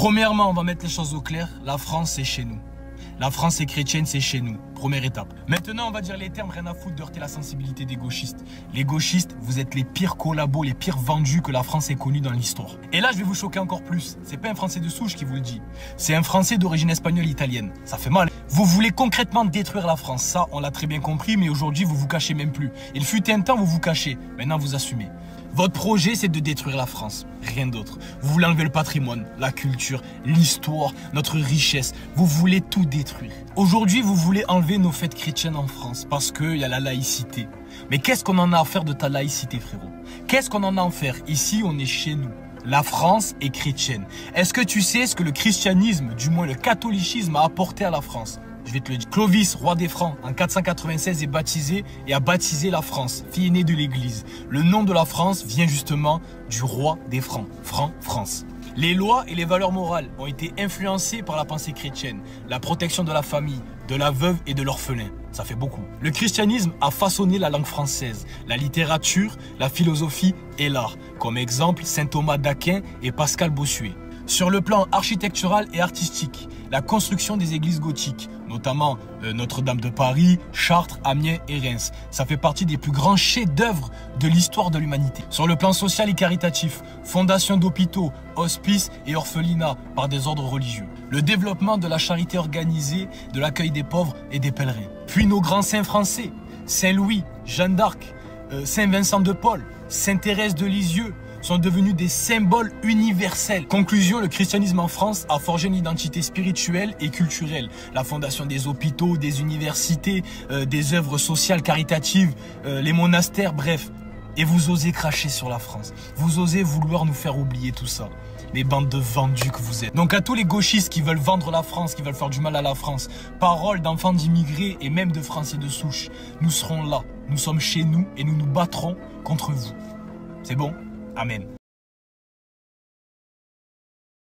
Premièrement, on va mettre les choses au clair. La France, c'est chez nous. La France est chrétienne, c'est chez nous. Première étape. Maintenant, on va dire les termes, rien à foutre d'heurter la sensibilité des gauchistes. Les gauchistes, vous êtes les pires collabos, les pires vendus que la France ait connus dans l'histoire. Et là, je vais vous choquer encore plus. C'est pas un Français de souche qui vous le dit. C'est un Français d'origine espagnole italienne. Ça fait mal. Vous voulez concrètement détruire la France. Ça, on l'a très bien compris, mais aujourd'hui, vous vous cachez même plus. Il fut un temps, vous vous cachez. Maintenant, vous assumez. Votre projet, c'est de détruire la France. Rien d'autre. Vous voulez enlever le patrimoine, la culture, l'histoire, notre richesse. Vous voulez tout détruire. Aujourd'hui, vous voulez enlever nos fêtes chrétiennes en France parce qu'il y a la laïcité. Mais qu'est-ce qu'on en a à faire de ta laïcité, frérot? Qu'est-ce qu'on en a à faire? Ici, on est chez nous. La France est chrétienne. Est-ce que tu sais ce que le christianisme, du moins le catholicisme, a apporté à la France? Je vais te le dire. Clovis, roi des Francs, en 496 est baptisé et a baptisé la France, fille aînée de l'Église. Le nom de la France vient justement du roi des Francs, France. Les lois et les valeurs morales ont été influencées par la pensée chrétienne, la protection de la famille, de la veuve et de l'orphelin. Ça fait beaucoup. Le christianisme a façonné la langue française, la littérature, la philosophie et l'art. Comme exemple, saint Thomas d'Aquin et Pascal Bossuet. Sur le plan architectural et artistique, la construction des églises gothiques, notamment Notre-Dame de Paris, Chartres, Amiens et Reims. Ça fait partie des plus grands chefs-d'œuvre de l'histoire de l'humanité. Sur le plan social et caritatif, fondation d'hôpitaux, hospices et orphelinats par des ordres religieux. Le développement de la charité organisée, de l'accueil des pauvres et des pèlerins. Puis nos grands saints français, Saint-Louis, Jeanne d'Arc, Saint-Vincent de Paul, Sainte-Thérèse de Lisieux, sont devenus des symboles universels. Conclusion, le christianisme en France a forgé une identité spirituelle et culturelle. La fondation des hôpitaux, des universités, des œuvres sociales caritatives, les monastères, bref. Et vous osez cracher sur la France. Vous osez vouloir nous faire oublier tout ça. Les bandes de vendus que vous êtes. Donc à tous les gauchistes qui veulent vendre la France, qui veulent faire du mal à la France, paroles d'enfants d'immigrés et même de Français de souche, nous serons là. Nous sommes chez nous et nous nous battrons contre vous. C'est bon? Amen.